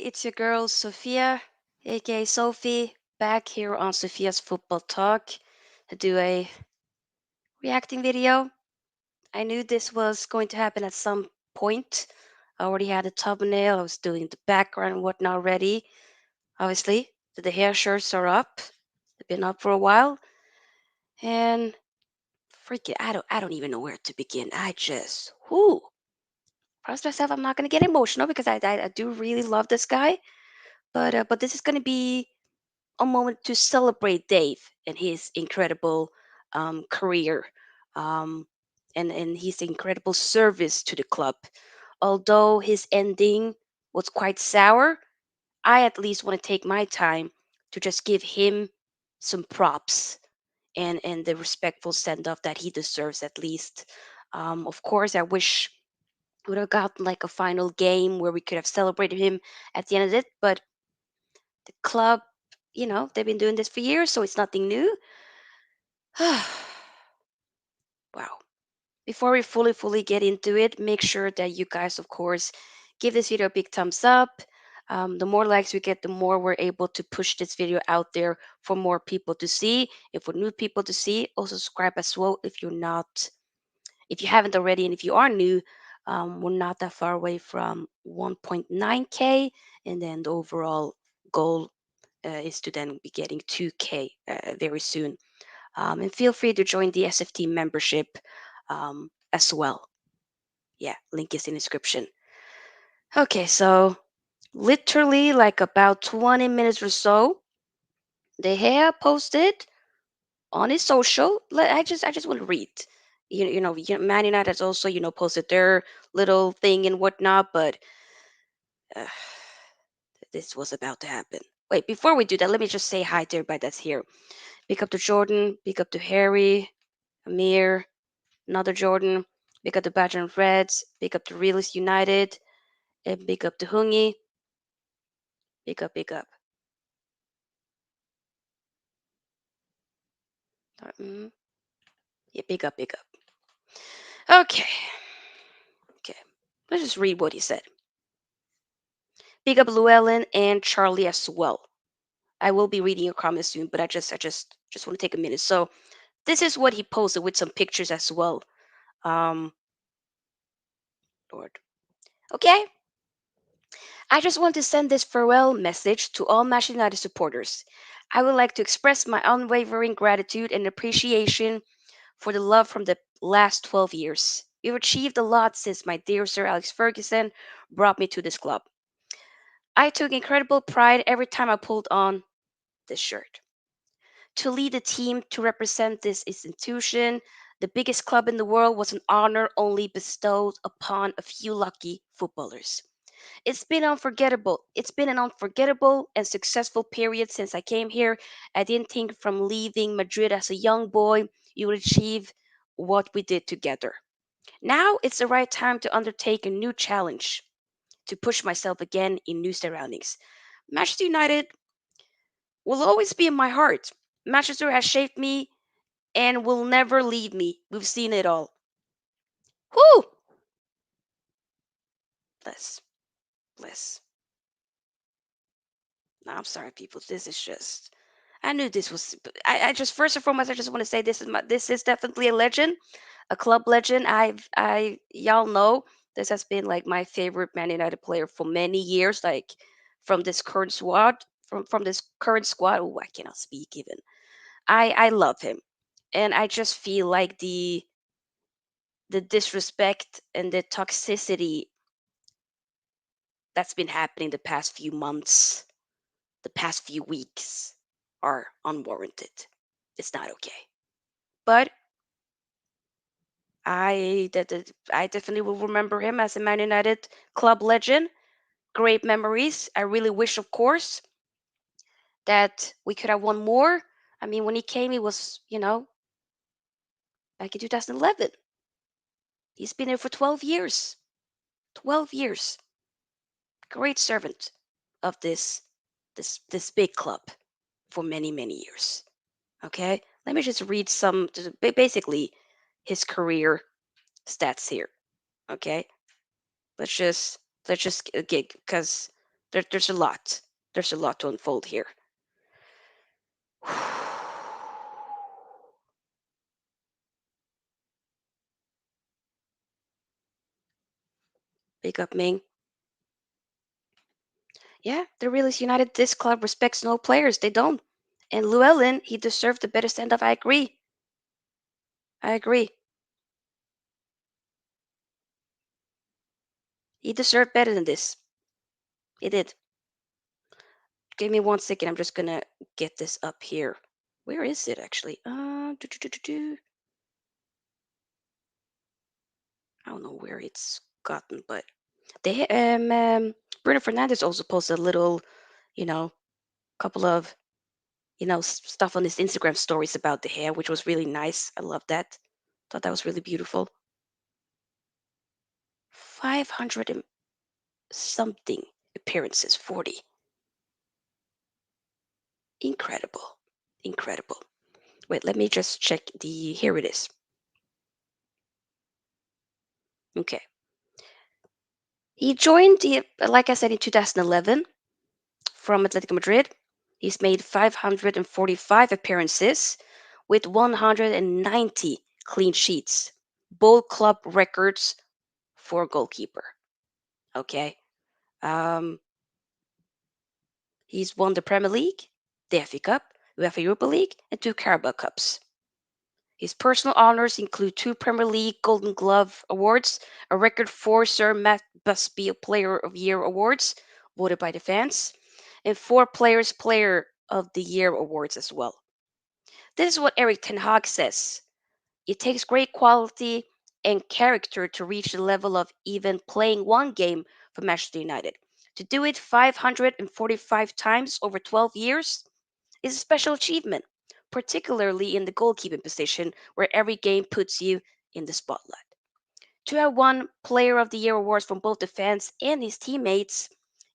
it's your girl Sofia, aka Sophie, back here on Sophia's Football Talk to do a reacting video. I knew this was going to happen at some point. I already had a thumbnail, I was doing the background and whatnot already. Obviously, the hair shirts are up. They've been up for a while. And freaking I don't even know where to begin. I just promised myself I'm not gonna get emotional because I do really love this guy. But this is gonna be a moment to celebrate Dave and his incredible career um, and his incredible service to the club. Although his ending was quite sour, I at least want to take my time to just give him some props and the respectful send off that he deserves at least. Of course, I wish we would have gotten like a final game where we could have celebrated him at the end of it, but the club, they've been doing this for years, so it's nothing new. Wow. Before we fully get into it, make sure that you guys, of course, give this video a big thumbs up. The more likes we get, the more we're able to push this video out there for more people to see. If for new people to see, also subscribe as well if you haven't already, and if you are new, we're not that far away from 1.9K, and then the overall goal is to then be getting 2K very soon. And feel free to join the SFT membership as well. Yeah, link is in the description. Okay, so literally like about 20 minutes or so, De Gea posted on his social. I just want to read. Man United has also posted their little thing and whatnot, but uh, this was about to happen. Wait, before we do that, let me just say hi to everybody that's here. Big up to Jordan, big up to Harry, Amir, another Jordan, big up to Badger and Reds, big up to Realist United, and big up to Hungy, big up, big up. Mm, yeah, big up, big up. Okay, okay. Let's just read what he said. Big up Llewellyn and Charlie as well. I will be reading your comments soon, but I just want to take a minute. So this is what he posted with some pictures as well. Um, Lord. Okay, I just want to send this farewell message to all Manchester United supporters. I would like to express my unwavering gratitude and appreciation for the love from the last 12 years. We've achieved a lot since my dear Sir Alex Ferguson brought me to this club. I took incredible pride every time I pulled on this shirt. To lead a team to represent this institution, the biggest club in the world, was an honor only bestowed upon a few lucky footballers. It's been an unforgettable and successful period since I came here. I didn't think from leaving Madrid as a young boy you would achieve what we did together. Now it's the right time to undertake a new challenge, to push myself again in new surroundings. Manchester United will always be in my heart. Manchester has shaped me and will never leave me. We've seen it all. Whoo! Bless. Bless. No, I'm sorry, people. This is just. I knew this was. I just first and foremost, I just want to say this is definitely a legend, a club legend. Y'all know this has been like my favorite Man United player for many years. Like from this current squad, from this current squad. Oh, I cannot speak even. I love him, and I just feel like the disrespect and the toxicity that's been happening the past few months, the past few weeks, are unwarranted. It's not okay. But I definitely will remember him as a Man United club legend. Great memories. I really wish, of course, that we could have won more. I mean, when he came, he was, back in 2011. He's been there for 12 years. 12 years. Great servant of this big club for many years. Okay, let me just read basically his career stats here. Okay, let's just get because There's a lot. There's a lot to unfold here. Big up Ming. Yeah, the realist United. This club respects no players. They don't. And Llewellyn, he deserved a better send off. I agree. I agree. He deserved better than this. He did. Give me 1 second. I'm just gonna get this up here. Where is it actually? I don't know where it's gotten, but they Bruno Fernandez also posted a little, you know, couple of stuff on his Instagram stories about the hair, which was really nice. I love that. Thought that was really beautiful. 500 and something appearances, 40. Incredible. Incredible. Wait, let me just check the. Here it is. Okay. He joined, like I said, in 2011 from Atletico Madrid. He's made 545 appearances with 190 clean sheets, both club records for a goalkeeper. Okay. Um, he's won the Premier League, the FA Cup, UEFA Europa League, and 2 Carabao Cups. His personal honors include 2 Premier League Golden Glove awards, a record 4 Sir Matt Busby Player of Year awards, voted by the fans, and 4 Players Player of the Year awards as well. This is what Eric Ten Hag says. It takes great quality and character to reach the level of even playing one game for Manchester United. To do it 545 times over 12 years is a special achievement, particularly in the goalkeeping position where every game puts you in the spotlight. To have won Player of the Year awards from both the fans and his teammates,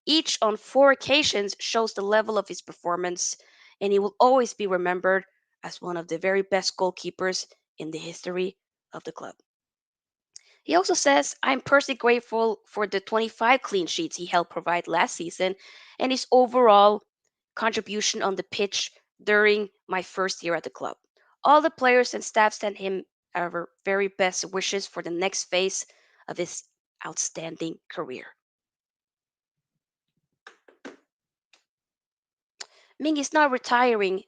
each on 4 occasions, shows the level of his performance, and he will always be remembered as one of the very best goalkeepers in the history of the club. He also says, I'm personally grateful for the 25 clean sheets he helped provide last season and his overall contribution on the pitch during my first year at the club. All the players and staff send him our very best wishes for the next phase of his outstanding career. Ming is not retiring.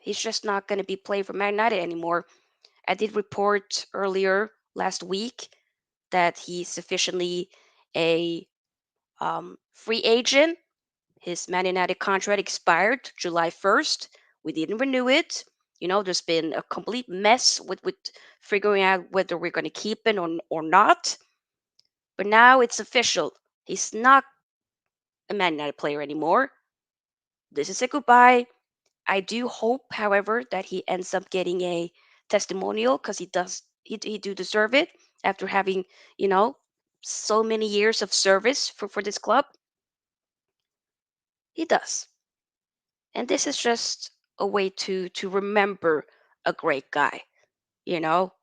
He's just not going to be playing for Man United anymore. I did report earlier last week that he's sufficiently a free agent. His Man United contract expired July 1st. We didn't renew it. There's been a complete mess with figuring out whether we're going to keep it or not. But now it's official. He's not a Man United player anymore. This is a goodbye. I do hope, however, that he ends up getting a testimonial because he do deserve it after having, you know, so many years of service for this club. He does. And this is just a way to remember a great guy.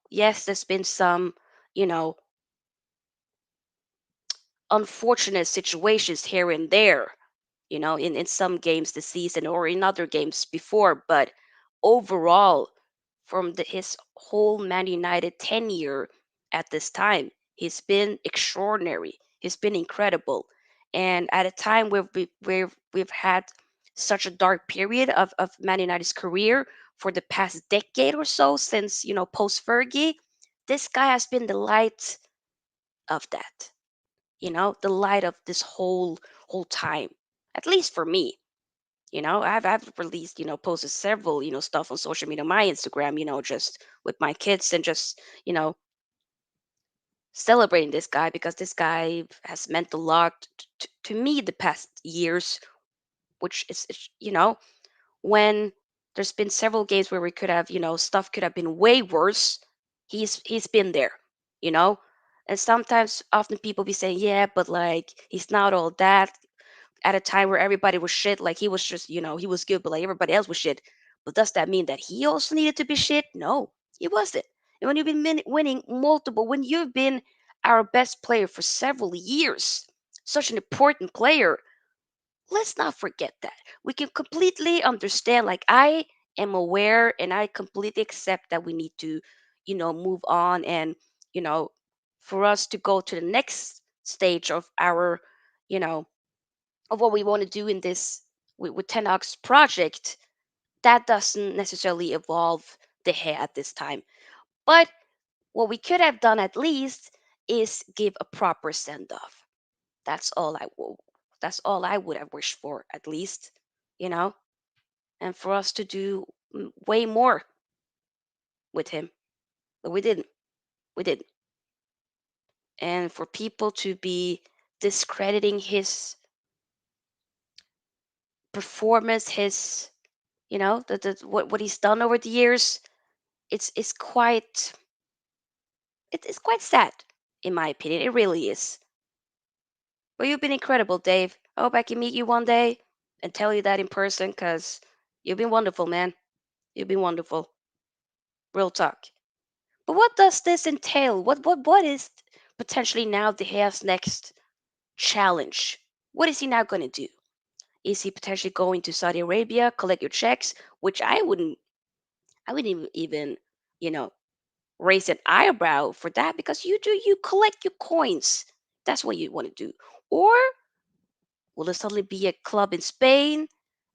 Yes, there's been some, you know, unfortunate situations here and there, in some games this season or in other games before. But overall, from his whole Man United tenure at this time, he's been extraordinary. He's been incredible. And at a time where we've had such a dark period of Man United's career for the past decade or so, since, post Fergie, this guy has been the light of that, the light of this whole time, at least for me. I've released, posted several, stuff on social media, my Instagram, just with my kids and just, celebrating this guy because this guy has meant a lot to me the past years, which is when there's been several games where we could have, stuff could have been way worse. He's been there, you know. And sometimes, often people be saying, yeah, but like he's not all that. At a time where everybody was shit, like he was just, he was good, but like everybody else was shit. But does that mean that he also needed to be shit? No, he wasn't. And when you've been winning multiple, when you've been our best player for several years, such an important player, let's not forget that. We can completely understand, like, I am aware and I completely accept that we need to, move on, and, you know, for us to go to the next stage of our, you know, of what we want to do in this with 10Ox project, that doesn't necessarily evolve the hair at this time. But what we could have done at least is give a proper send off. That's all I will. That's all I would have wished for, at least, you know, and for us to do way more with him, but we didn't. We didn't, and for people to be discrediting his performance, his, what he's done over the years, it's quite it's quite sad, in my opinion. It really is. But you've been incredible, Dave. I hope I can meet you one day and tell you that in person, because you've been wonderful, man. You've been wonderful. Real talk. But what does this entail? What is potentially now the Hair's next challenge? What is he now going to do? Is he potentially going to Saudi Arabia, collect your checks? Which I wouldn't even, you know, raise an eyebrow for that, because you collect your coins. That's what you want to do. Or will there suddenly be a club in Spain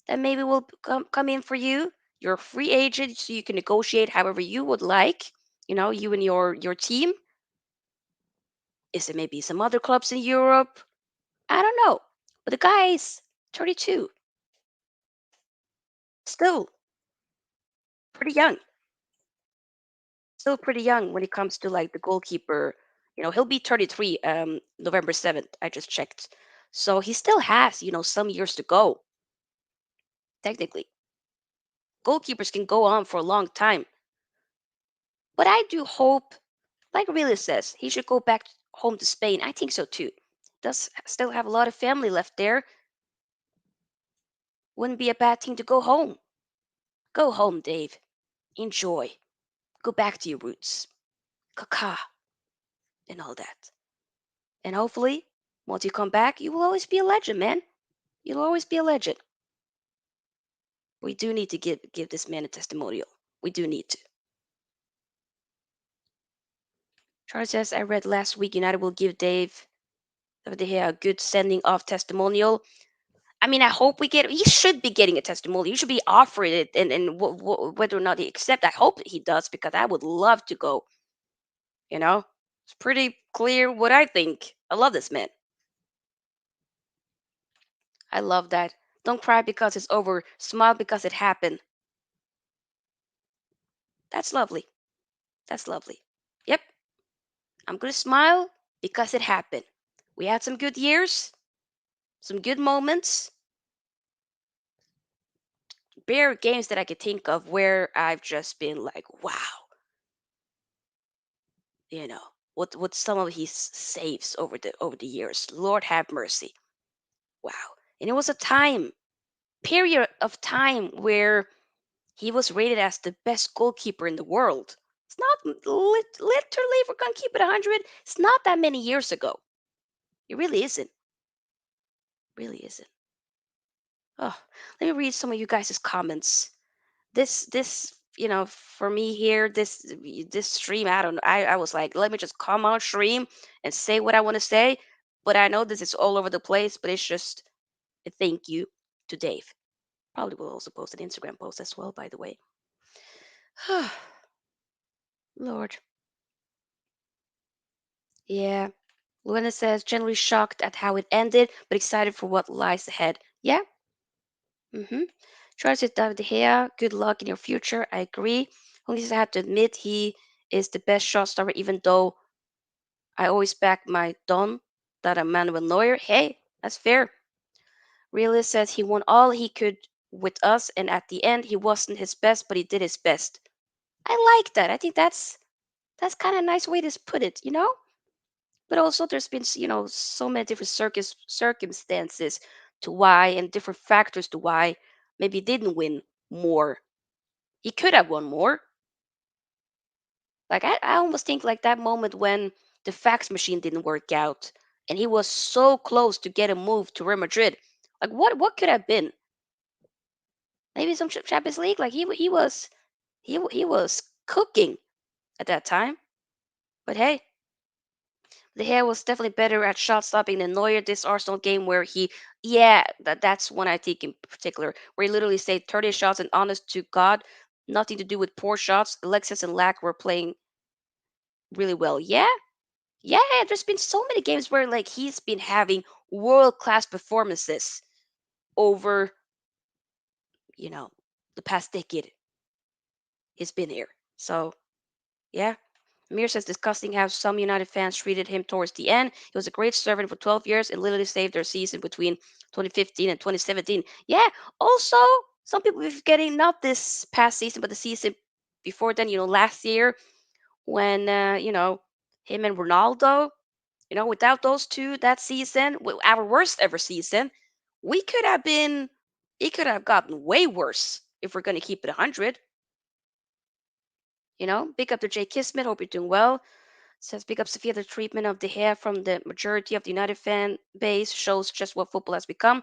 that maybe will come in for you? You're a free agent, so you can negotiate however you would like. You and your team. Is it maybe some other clubs in Europe? I don't know. But the guy's 32, still pretty young. Still pretty young when it comes to like the goalkeeper. He'll be 33 November 7th. I just checked. So he still has, some years to go, technically. Goalkeepers can go on for a long time. But I do hope, like Really says, he should go back home to Spain. I think so too. Does still have a lot of family left there. Wouldn't be a bad thing to go home. Go home, Dave. Enjoy. Go back to your roots. Kaka and all that. And hopefully, once you come back, you will always be a legend, man. You'll always be a legend. We do need to give this man a testimonial. We do need to. Charles says, I read last week United will give Dave De Gea a good sending off testimonial. I mean, I hope we get. He should be getting a testimonial. You should be offering it, and whether or not he accept, I hope that he does, because I would love to go. It's pretty clear what I think. I love this man. I love that. Don't cry because it's over. Smile because it happened. That's lovely. That's lovely. Yep. I'm gonna smile because it happened. We had some good years, some good moments, bare games that I could think of where I've just been like, wow, you know, what some of his saves over the years. Lord have mercy. Wow. And it was a period of time where he was rated as the best goalkeeper in the world. It's not literally, if we're gonna keep it 100, it's not that many years ago. It really isn't. Really isn't. Oh, let me read some of you guys' comments. This for me here, this stream, I don't know. I was like, let me just come on stream and say what I want to say. But I know this is all over the place, but it's just a thank you to Dave. Probably will also post an Instagram post as well, by the way. Lord. Yeah. Luana says, generally shocked at how it ended, but excited for what lies ahead. Yeah. Mm-hmm. Tries to David De Gea. Good luck in your future. I agree. Only I have to admit he is the best shot stopper, even though I always back my Don, that a Manuel Neuer. Hey, that's fair. Realist says he won all he could with us, and at the end he wasn't his best, but he did his best. I like that. I think that's kind of a nice way to put it. But also, there's been so many different circumstances to why, and different factors to why maybe he didn't win more. He could have won more. Like, I almost think like that moment when the fax machine didn't work out and he was so close to get a move to Real Madrid. Like what could have been? Maybe some Champions League. Like he was cooking at that time. But hey, De Gea was definitely better at shot stopping than Neuer this Arsenal game where yeah, that's one I think in particular, where he literally saved 30 shots and honest to God, nothing to do with poor shots. Alexis and Lack were playing really well. Yeah, yeah, there's been so many games where like he's been having world class performances over, you know, the past decade he's been here. So yeah. Mir says disgusting how some United fans treated him towards the end. He was a great servant for 12 years and literally saved their season between 2015 and 2017. Yeah, also, some people be forgetting not this past season, but the season before then, last year when, him and Ronaldo, without those two that season, our worst ever season, we could have been, it could have gotten way worse if we're going to keep it 100. Big up to Jay Kismet. Hope you're doing well. Says big up Sofia. The treatment of De Gea from the majority of the United fan base shows just what football has become.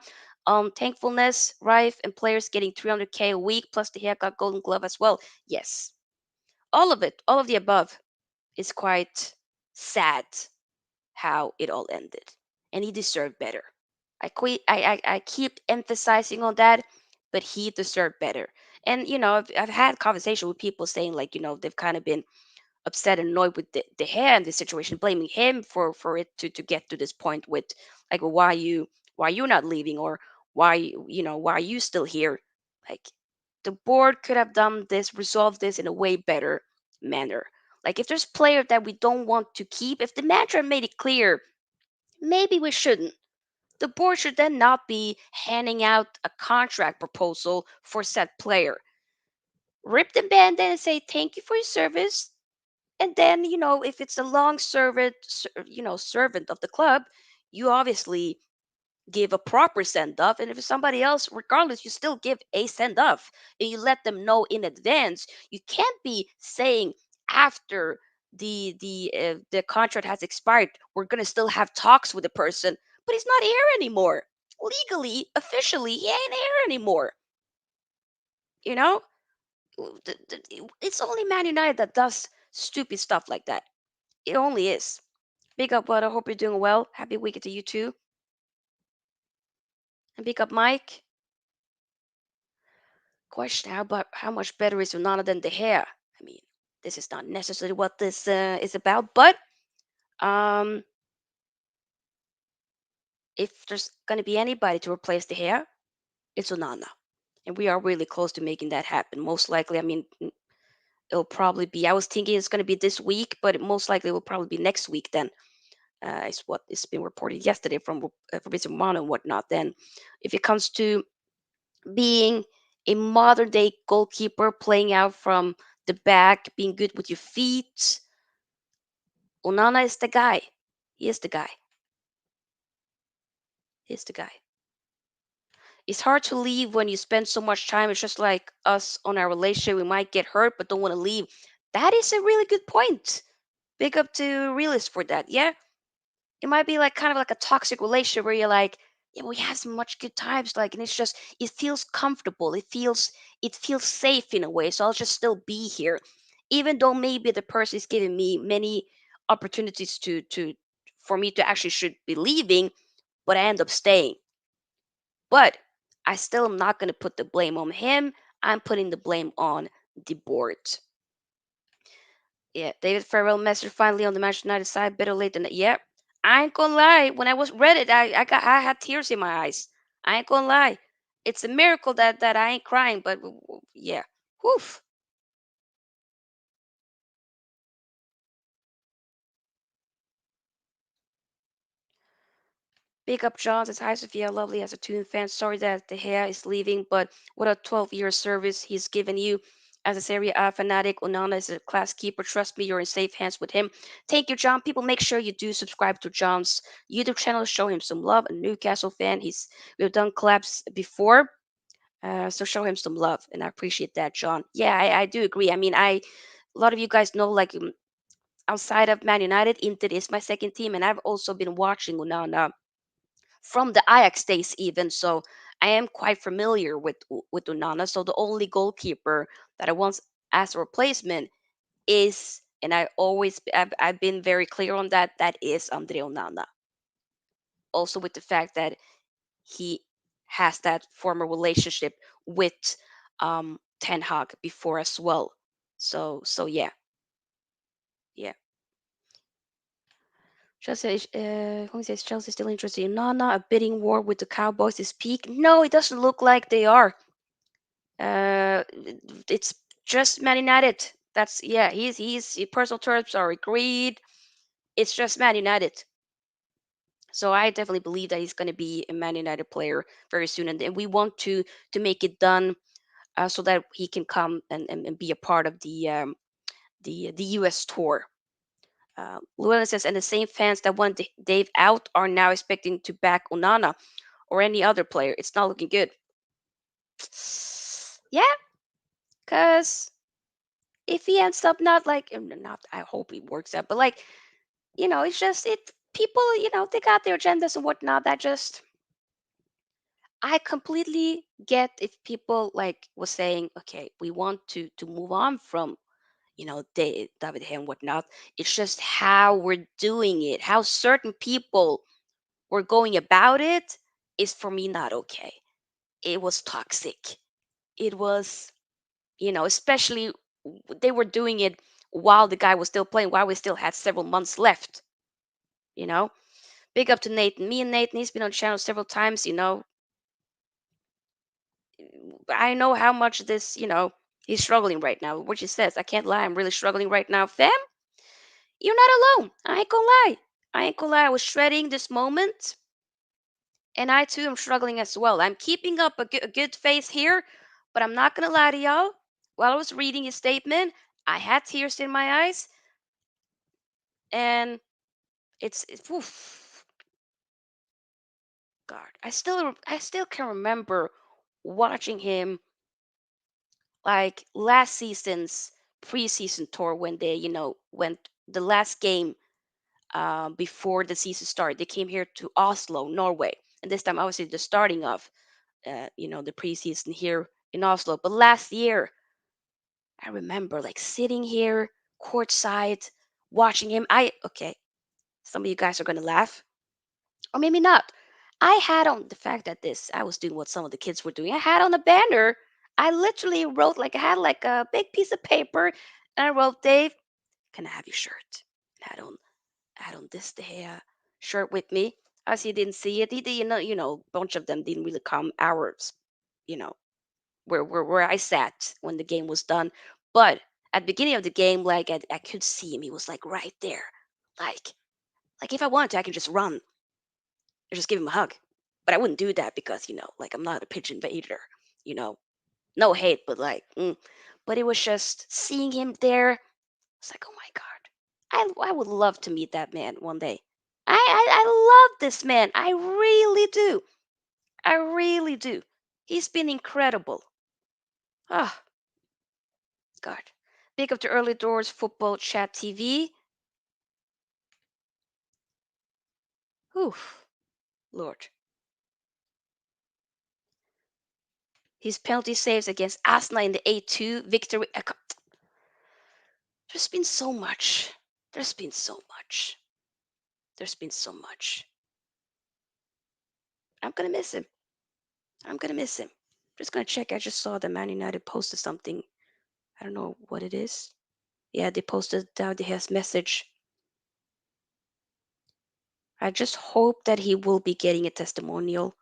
Thankfulness, rife, and players getting 300K a week, plus De Gea got Golden Glove as well. Yes, all of it, all of the above is quite sad how it all ended, and he deserved better. I keep emphasizing on that, but he deserved better. And I've had conversation with people saying like they've kind of been upset and annoyed with the hair in this situation, blaming him for it to get to this point with like, well, why you not leaving, or why are you still here? Like, the board could have done this, resolved this in a way better manner. Like, if there's players that we don't want to keep, if the manager made it clear, maybe we shouldn't. The board should then not be handing out a contract proposal for said player. Rip the band and say thank you for your service, and then if it's a long servant of the club, you obviously give a proper send off. And if it's somebody else, regardless, you still give a send off, and you let them know in advance. You can't be saying after the contract has expired, we're going to still have talks with the person, but he's not here anymore. Legally, officially, he ain't here anymore. you know it's only Man United that does stupid stuff like that. It only is. Big up, bud. I hope you're doing well. Happy weekend to you too. And big up, Mike. Question: how much better is Onana than De Gea? I mean, this is not necessarily what this is about, but um, if there's going to be anybody to replace De Gea, it's Onana, and we are really close to making that happen. Most likely, I mean, it'll probably be. I was thinking it's going to be this week, but it most likely will probably be next week. Then is what is been reported yesterday from Fabrizio Romano and whatnot. Then, if it comes to being a modern day goalkeeper, playing out from the back, being good with your feet, Onana is the guy. He is the guy. He is the guy. It's hard to leave when you spend so much time. It's just like us on our relationship. We might get hurt, but don't want to leave. That is a really good point. Big up to realist for that. Yeah, it might be like kind of like a toxic relationship where you're like, yeah, we have so much good times, like, and it's just it feels comfortable. It feels safe in a way. So I'll just still be here, even though maybe the person is giving me many opportunities to for me to actually should be leaving, but I end up staying. But I still am not going to put the blame on him. I'm putting the blame on the board. Yeah, David Farrell message finally on the Manchester United side. Better late than yeah. I ain't gonna lie. When I was read it, I had tears in my eyes. I ain't gonna lie. It's a miracle that I ain't crying. But yeah, woof. Big up John says, hi Sophia, lovely as a Toon fan. Sorry that the hair is leaving, but what a 12-year service he's given you. As a Serie A fanatic, Onana is a class keeper. Trust me, you're in safe hands with him. Thank you, John. People, make sure you do subscribe to John's YouTube channel. Show him some love. A Newcastle fan. We've done collabs before, so show him some love, and I appreciate that, John. Yeah, I do agree. I mean, a lot of you guys know, like, outside of Man United, Inter is my second team, and I've also been watching Onana from the Ajax days even. So I am quite familiar with Onana. So the only goalkeeper that I want as a replacement is, and I've been very clear on that. That is Andre Onana. Also with the fact that he has that former relationship with Ten Hag before as well. So yeah, yeah. Who says Chelsea still interested in Nana? A bidding war with the Cowboys is peak? No, it doesn't look like they are. It's just Man United. That's yeah. He's personal terms are agreed. It's just Man United. So I definitely believe that he's going to be a Man United player very soon, and we want to make it done so that he can come and be a part of the U.S. tour. Llewellyn says, and the same fans that want Dave out are now expecting to back Onana or any other player. It's not looking good. Yeah, because if he ends up not like, not, I hope he works out, but like, it's just it. People, they got their agendas and whatnot. That just, I completely get if people like was saying, okay, we want to move on from David De Gea and whatnot. It's just how we're doing it, how certain people were going about it is for me not okay. It was toxic. It was, especially they were doing it while the guy was still playing, while we still had several months left, you know. Big up to Nathan. Me and Nathan, he's been on channel several times, I know how much this, he's struggling right now. What she says, I can't lie, I'm really struggling right now. Fam, you're not alone. I ain't gonna lie. I ain't gonna lie. I was shredding this moment, and I too am struggling as well. I'm keeping up a good face here, but I'm not gonna lie to y'all. While I was reading his statement, I had tears in my eyes, and it's oof, God. I still can remember watching him like last season's preseason tour when they, went the last game before the season started. They came here to Oslo, Norway, and this time obviously the starting of, the preseason here in Oslo. But last year, I remember like sitting here courtside watching him. Okay, some of you guys are gonna laugh, or maybe not. I had on the fact that this, I was doing what some of the kids were doing. I had on a banner. I literally wrote like I had like a big piece of paper, and I wrote, "Dave, can I have your shirt?" And I had on this De Gea shirt with me. As he didn't see it, he did, a bunch of them didn't really come hours, you know, where I sat when the game was done. But at the beginning of the game, like I could see him. He was like right there. Like like if I wanted to, I could just run and just give him a hug. But I wouldn't do that because, like I'm not a pigeon invader, you know. No hate, but like but it was just seeing him there. It's like, oh my God. I would love to meet that man one day. I love this man. I really do. I really do. He's been incredible. Ah, God. Big up to Early Doors Football Chat TV. Whew, Lord. His penalty saves against Asna in the 8-2 victory. There's been so much. There's been so much. There's been so much. I'm gonna miss him. I'm gonna miss him. Just gonna check. I just saw that Man United posted something. I don't know what it is. Yeah, they posted his message. I just hope that he will be getting a testimonial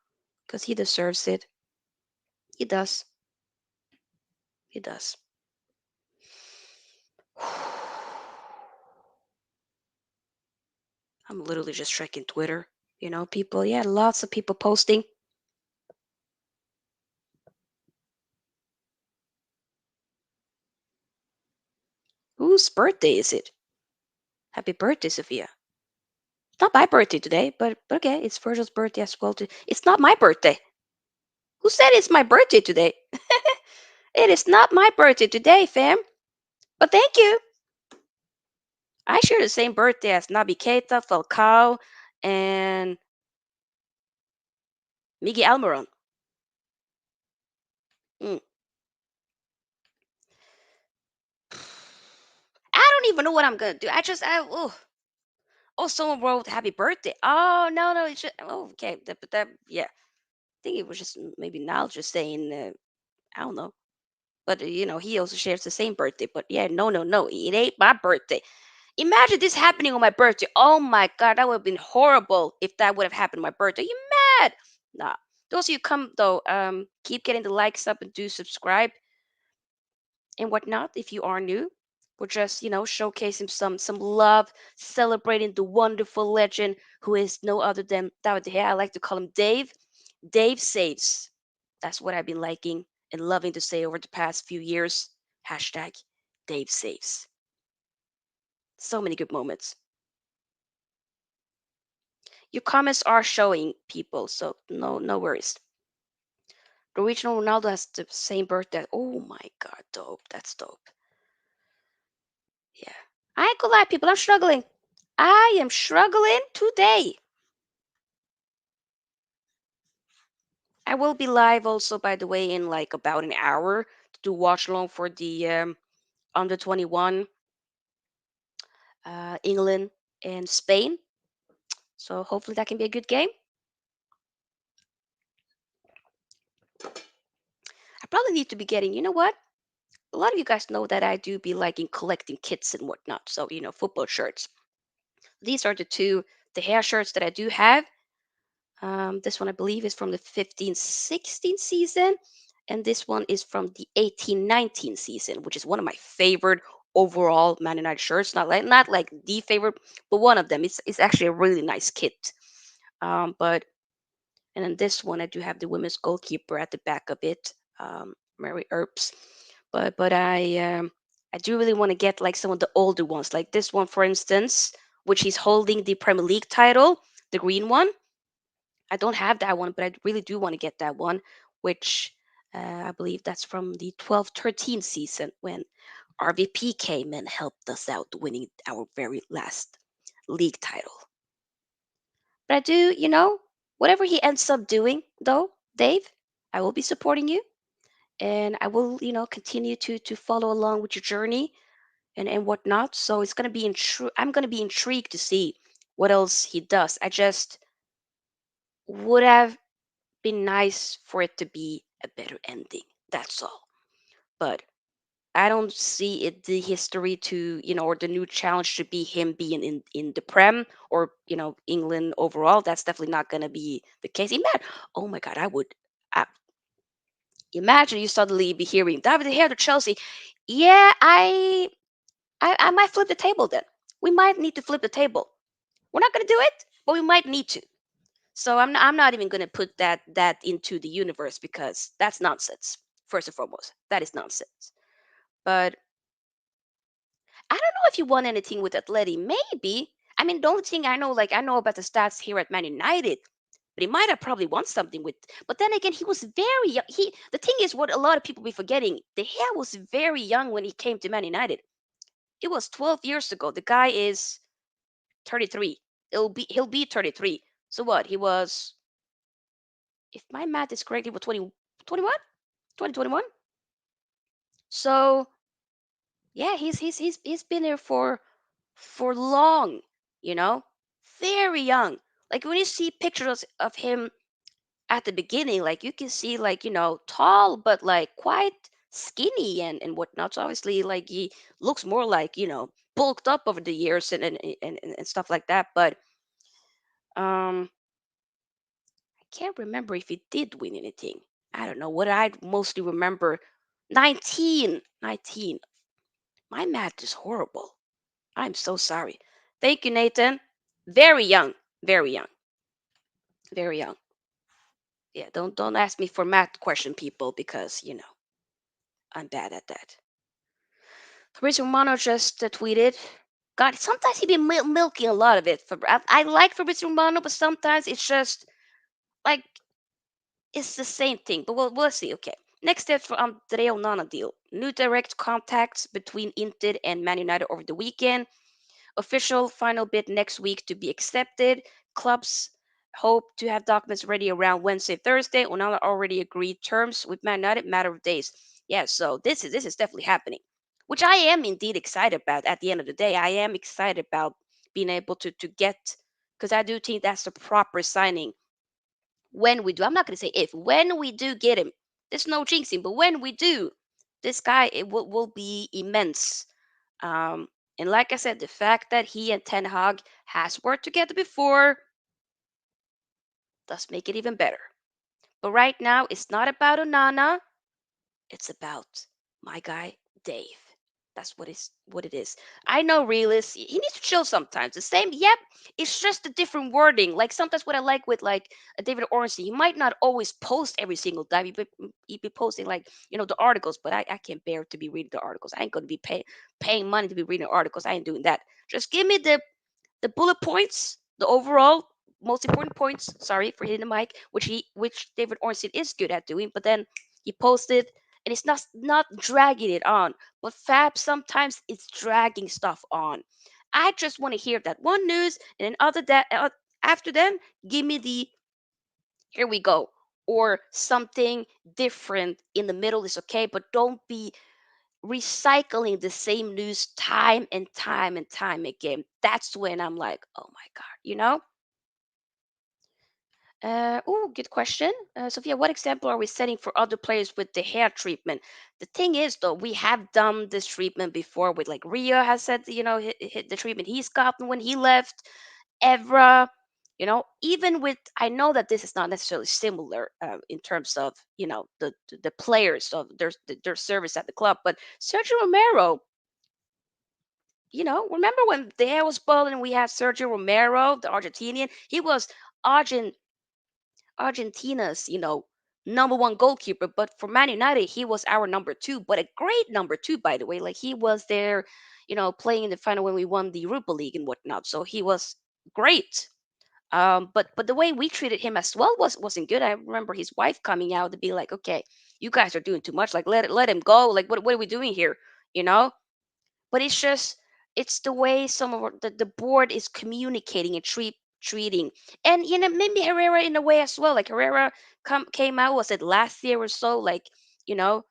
because he deserves it. He does. He does. I'm literally just checking Twitter. People, yeah, lots of people posting. Whose birthday is it? Happy birthday, Sofia. It's not my birthday today, but okay, it's Virgil's birthday as well. It's not my birthday. Who said it's my birthday today? It is not my birthday today, fam. But thank you. I share the same birthday as Nabi Keita, Falcao, and Miguel Almiron. Mm. I don't even know what I'm gonna do. Oh, someone wrote happy birthday. Oh no, no, it's just, oh, okay. But that, yeah, I think it was just maybe Niall just saying, I don't know. But he also shares the same birthday. But yeah, no, no, no, it ain't my birthday. Imagine this happening on my birthday. Oh my god, that would have been horrible if that would have happened on my birthday. You mad? Nah. Those of you come though, keep getting the likes up and do subscribe and whatnot if you are new. We're just, showcasing some love, celebrating the wonderful legend who is no other than David De Gea. I like to call him Dave. Dave saves. That's what I've been liking and loving to say over the past few years. Hashtag Dave saves. So many good moments. Your comments are showing people, so no worries. The original Ronaldo has the same birthday. Oh my god, dope. That's dope. Yeah. I ain't gonna lie, people. I'm struggling. I am struggling today. I will be live also, by the way, in like about an hour to do watch along for the under 21 England and Spain. So hopefully that can be a good game. I probably need to be getting, you know what? A lot of you guys know that I do be liking collecting kits and whatnot. So, football shirts. These are the two the hair shirts that I do have. This one I believe is from the 15-16 season, and this one is from the 18-19 season, which is one of my favorite overall Man United shirts. Not like the favorite, but one of them. It's actually a really nice kit. But and then this one I do have the women's goalkeeper at the back of it, Mary Earps. But I do really want to get like some of the older ones, like this one for instance, which he's holding the Premier League title, the green one. I don't have that one, but I really do want to get that one, which I believe that's from the 12-13 season when RVP came and helped us out winning our very last league title. But I do, whatever he ends up doing, though, Dave, I will be supporting you, and I will, continue to follow along with your journey and whatnot. So it's gonna be I'm gonna be intrigued to see what else he does. I just would have been nice for it to be a better ending. That's all. But I don't see it the history to, or the new challenge should be him being in the Prem or, England overall. That's definitely not gonna be the case. Imagine, oh my god, I, imagine you suddenly be hearing David De Gea to Chelsea. Yeah, I might flip the table then. We might need to flip the table. We're not gonna do it, but we might need to. So I'm not even gonna put that into the universe because that's nonsense. First and foremost, that is nonsense. But I don't know if you won anything with Atleti. Maybe. I mean, the only thing I know, like I know about the stats here at Man United, but he might have probably won something with. But then again, he was very young. The thing is, what a lot of people be forgetting, De Gea was very young when he came to Man United. It was 12 years ago. The guy is 33. He'll be 33. So what? He was, if my math is correct, he was 21, 2021. So yeah, he's been there for long, you know, very young. Like when you see pictures of him at the beginning, like you can see like tall but like quite skinny and whatnot. So obviously, like he looks more like bulked up over the years and stuff like that. But um, I can't remember if he did win anything. I don't know what I mostly remember. 19, 19. My math is horrible. I'm so sorry. Thank you, Nathan. Very young. Very young. Very young. Yeah, don't ask me for math question, people, because I'm bad at that. Fabrizio Romano just tweeted. God, sometimes he be milking a lot of it. I like Fabrizio Romano, but sometimes it's just like it's the same thing. But we'll see. Okay. Next steps for Andrea Onana deal. New direct contacts between Inter and Man United over the weekend. Official final bid next week to be accepted. Clubs Hope to have documents ready around Wednesday, Thursday. Onana already agreed terms with Man United, matter of days. Yeah, so this is definitely happening, which I am indeed excited about. At the end of the day, I am excited about being able to get, because I do think that's the proper signing when we do. I'm not going to say if, when we do get him. There's no jinxing, but when we do, this guy, it will be immense. And like I said, the fact that he and Ten Hag has worked together before does make it even better. But right now, it's not about Onana. It's about my guy Dave. That's what it is. I know realist. He needs to chill sometimes. The same, yep. It's just a different wording. Like sometimes what I like with like a David Ornstein, he might not always post every single time. He'd be posting like the articles, but I can't bear to be reading the articles. I ain't gonna be paying money to be reading articles. I ain't doing that. Just give me the bullet points, the overall most important points. Sorry for hitting the mic, which David Ornstein is good at doing. But then he posted, and it's not dragging it on. But Fab sometimes it's dragging stuff on. I just want to hear that one news, and then after then, give me the here we go or something different in the middle is okay, but don't be recycling the same news time and time and time again. That's when I'm like, oh my God. Oh, good question. Sophia, what example are we setting for other players with the hair treatment? The thing is, though, we have done this treatment before with like Ria has said, the treatment he's gotten when he left. Evra, even with, I know that this is not necessarily similar in terms of, the players of their service at the club, but Sergio Romero, remember when the hair was balling and we had Sergio Romero, the Argentinian? He was Argent Argentina's, number one goalkeeper. But for Man United, he was our number two, but a great number two, by the way. Like he was there, playing in the final when we won the Europa League and whatnot. So he was great. But the way we treated him as well wasn't good. I remember his wife coming out to be like, "Okay, you guys are doing too much. Like let him go. Like what are we doing here?" You know but it's the way some of the board is communicating and treating. And maybe Herrera in a way as well. Like Herrera came out, was it last year or so, like you know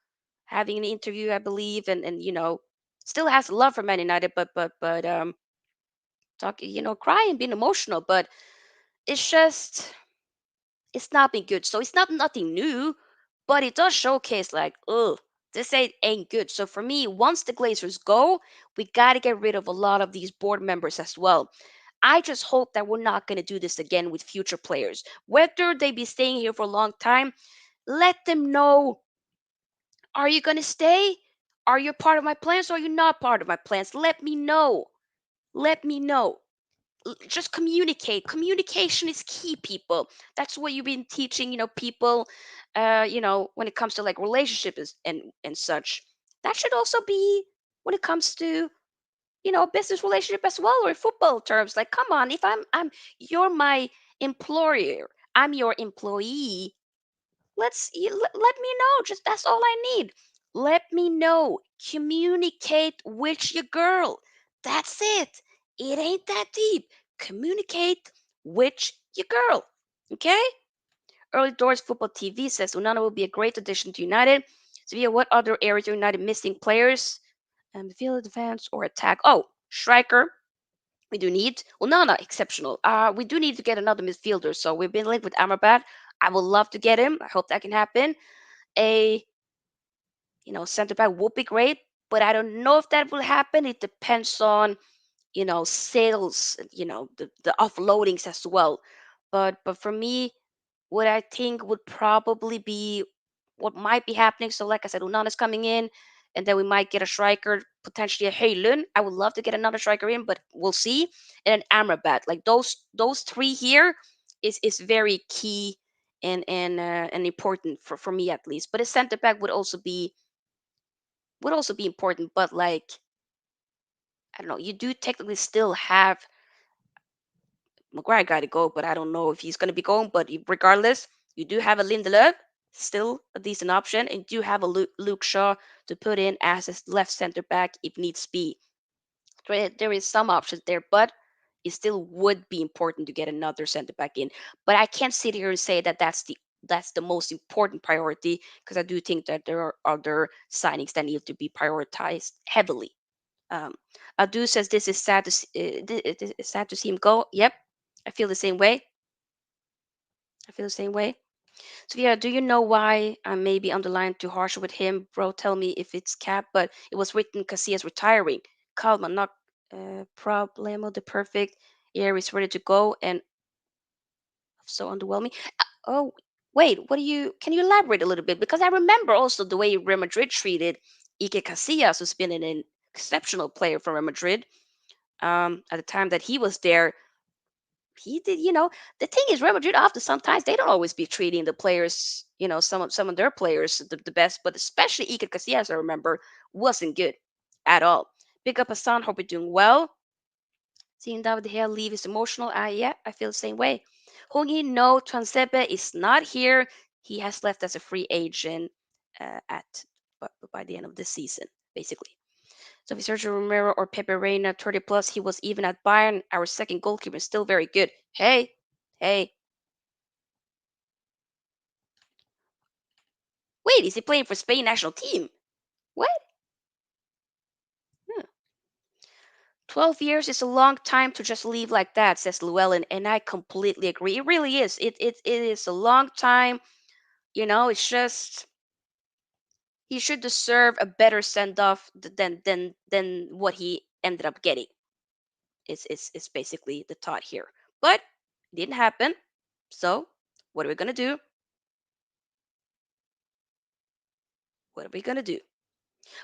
having an interview, I believe, and still has love for Man United, but talking, crying, being emotional. But it's just, it's not been good. So it's not nothing new, but it does showcase like, oh, this ain't good. So for me, once the Glazers go, we got to get rid of a lot of these board members as well. I just hope that we're not going to do this again with future players. Whether they be staying here for a long time, let them know, are you going to stay? Are you part of my plans or are you not part of my plans? Let me know. Let me know. Just communicate. Communication is key, people. That's what you've been teaching, people, when it comes to like relationships and such. That should also be when it comes to, business relationship as well, or in football terms. Like, come on, if you're my employer, I'm your employee. Let me know. Just that's all I need. Let me know. Communicate with your girl. That's it. It ain't that deep. Communicate with your girl. Okay? Early Doors Football TV says Unana will be a great addition to United. So, yeah, what other areas are United missing players? Midfield, defense, or attack? Oh, striker. We do need Unana, exceptional. We do need to get another midfielder. So we've been linked with Amrabat. I would love to get him. I hope that can happen. A center back would be great, but I don't know if that will happen. It depends on sales, the offloadings as well. But for me, what I think would probably be what might be happening. So like I said, Unana's coming in, and then we might get a striker, potentially a Haylund. I would love to get another striker in, but we'll see. And an Amrabat, like those three here is very key and important for me at least. But a center back would also be important. But like, I don't know, you do technically still have Maguire got to go, but I don't know if he's going to be going. But regardless, you do have a Lindelöf, still a decent option, and you do have a Luke Shaw to put in as a left center back if needs be. There is some options there, but it still would be important to get another center back in. But I can't sit here and say that that's the most important priority, because I do think that there are other signings that need to be prioritized heavily. Um, Adu says this is sad to this is sad to see him go. Yep, I feel the same way. I feel the same way. So yeah, do you know why I may be underlined too harsh with him, bro? Tell me if it's cap, but it was written because he is retiring. Calma, not problemo. The perfect year is ready to go, and so underwhelming. Oh, wait, what do you? Can you elaborate a little bit? Because I remember also the way Real Madrid treated Ike Casillas, who's been an exceptional player for Real Madrid. At the time that he was there, he did. The thing is, Real Madrid often sometimes they don't always be treating the players. Some of their players the best, but especially Iker Casillas, I remember, wasn't good at all. Pick up Hassan, hope you're doing well. Seeing David De Gea leave is emotional. Yeah, I feel the same way. Hongi, no, Transepe is not here. He has left as a free agent at by the end of this season, basically. So if Sergio Romero or Pepe Reina, 30 plus, he was even at Bayern. Our second goalkeeper is still very good. Hey, hey, wait, is he playing for Spain national team? What? Hmm. 12 years is a long time to just leave like that, says Llewellyn, and I completely agree. It really is. It is a long time. It's just he should deserve a better send off than what he ended up getting. It's basically the thought here. But it didn't happen. So what are we gonna do? What are we gonna do?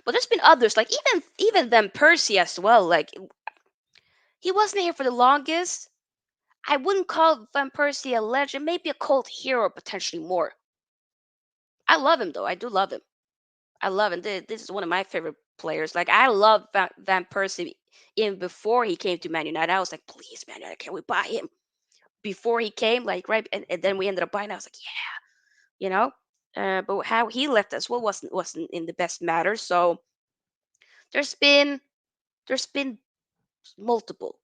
But there's been others, like even Van Persie as well. Like he wasn't here for the longest. I wouldn't call Van Persie a legend, maybe a cult hero potentially more. I love him though. I do love him. I love him. This is one of my favorite players. Like I love Van Persie even before he came to Man United. I was like, please, Man United, can we buy him? Before he came, like right, and then we ended up buying. I was like, yeah, But how he left as well wasn't in the best matter. So there's been there's been multiple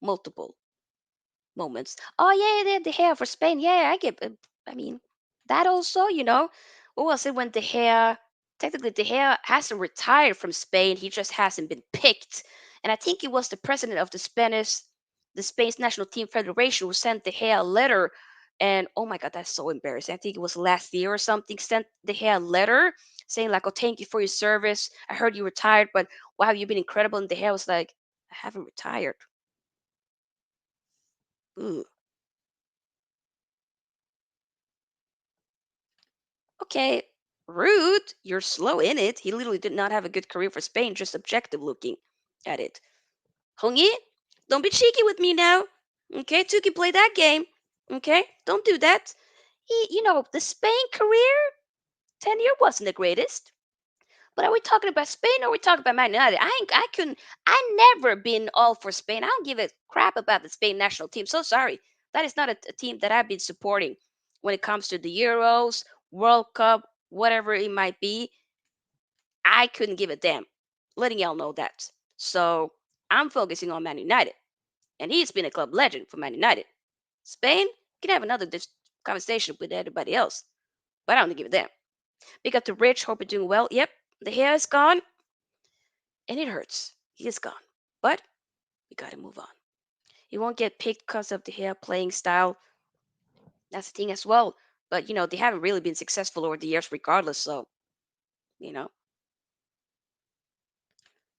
moments. Oh yeah, they hair for Spain. Yeah, I get. I mean, that also, what was it when De Gea? Technically, De Gea hasn't retired from Spain. He just hasn't been picked. And I think it was the president of the Spain's national team federation, who sent De Gea a letter. And oh my God, that's so embarrassing. I think it was last year or something. Sent De Gea a letter saying like, "Oh, thank you for your service. I heard you retired, but wow, you've been incredible." And De Gea was like, "I haven't retired." Ooh. Okay, rude. You're slow in it. He literally did not have a good career for Spain, just objective looking at it. Hongi, don't be cheeky with me now. Okay, Tuki play that game. Okay, don't do that. The Spain career tenure wasn't the greatest. But are we talking about Spain or are we talking about Man United? I never been all for Spain. I don't give a crap about the Spain national team. So sorry. That is not a team that I've been supporting when it comes to the Euros, World Cup, whatever it might be. I couldn't give a damn. Letting y'all know that. So I'm focusing on Man United. And he's been a club legend for Man United. Spain can have another conversation with everybody else. But I don't give a damn. Big up to Rich. Hope you're doing well. Yep, the hair is gone. And it hurts. He is gone. But we got to move on. He won't get picked because of the hair playing style. That's the thing as well. But, they haven't really been successful over the years regardless. So, you know.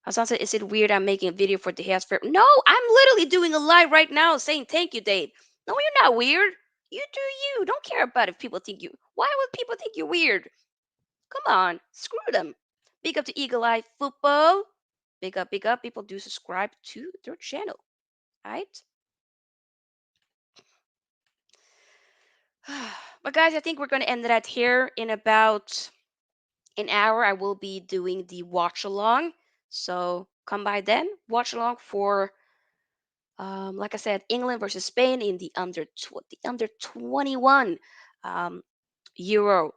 Hassan said, is it weird I'm making a video for the hair fair? No, I'm literally doing a live right now saying thank you, Dave. No, you're not weird. You do you. Don't care about if people think you. Why would people think you're weird? Come on. Screw them. Big up to Eagle Eye Football. Big up, big up. People do subscribe to their channel. All right? But guys, I think we're going to end that here in about an hour. I will be doing the watch along. So come by then. Watch along for, like I said, England versus Spain in the under 21 um, Euro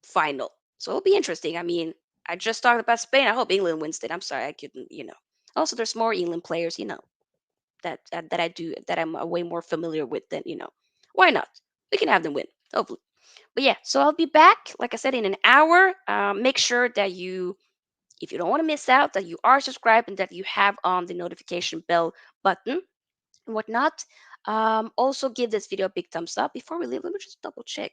final. So it'll be interesting. I mean, I just talked about Spain. I hope England wins it. I'm sorry, I couldn't. Also, there's more England players. that I do, that I'm way more familiar with, then why not? We can have them win, hopefully. But yeah, so I'll be back, like I said, in an hour. Make sure that you, if you don't want to miss out, that you are subscribed and that you have on the notification bell button and whatnot. Also, give this video a big thumbs up. Before we leave, let me just double check.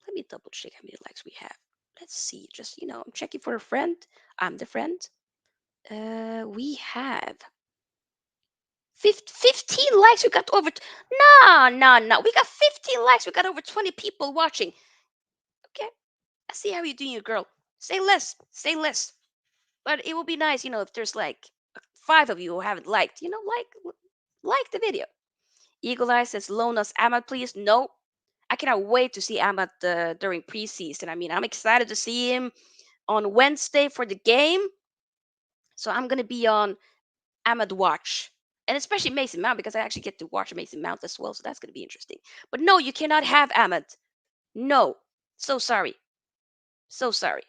Let me double check how many likes we have. Let's see. Just, I'm checking for a friend. I'm the friend. We have 15 likes. We got over. No, no, no. We got 15 likes. We got over 20 people watching. Okay. I see how you're doing, girl. Say less. Say less. But it will be nice, if there's like 5 of you who haven't liked, like the video. Eagle Eye says, loan us Ahmad, please. No, I cannot wait to see Ahmad during preseason. I mean, I'm excited to see him on Wednesday for the game. So I'm going to be on Ahmad watch. And especially Mason Mount, because I actually get to watch Mason Mount as well. So that's going to be interesting. But no, you cannot have Ahmad. No. So sorry. So sorry.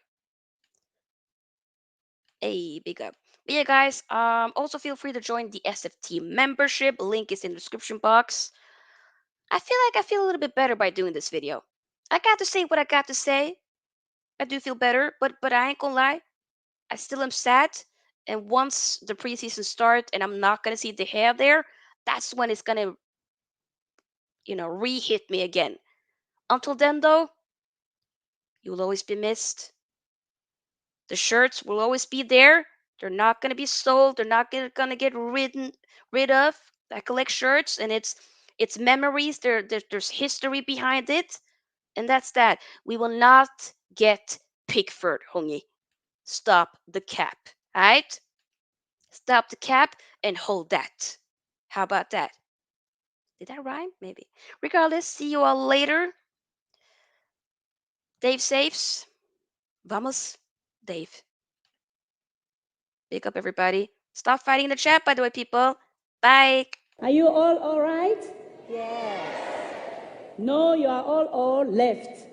Hey, big up. But yeah, guys, also feel free to join the SFT membership. Link is in the description box. I feel like I feel a little bit better by doing this video. I got to say what I got to say. I do feel better, but I ain't gonna lie. I still am sad. And once the preseason starts and I'm not gonna see De Gea there, that's when it's gonna, re-hit me again. Until then, though, you will always be missed. The shirts will always be there. They're not gonna be sold. They're not gonna get rid of. I collect shirts, and it's memories. There's history behind it, and that's that. We will not get Pickford, Hongi. Stop the cap. Alright? Stop the cap and hold that. How about that? Did that rhyme? Maybe. Regardless, see you all later. Dave saves. Vamos, Dave. Big up, everybody. Stop fighting in the chat, by the way, people. Bye. Are you all right? Yes. No, you are all left.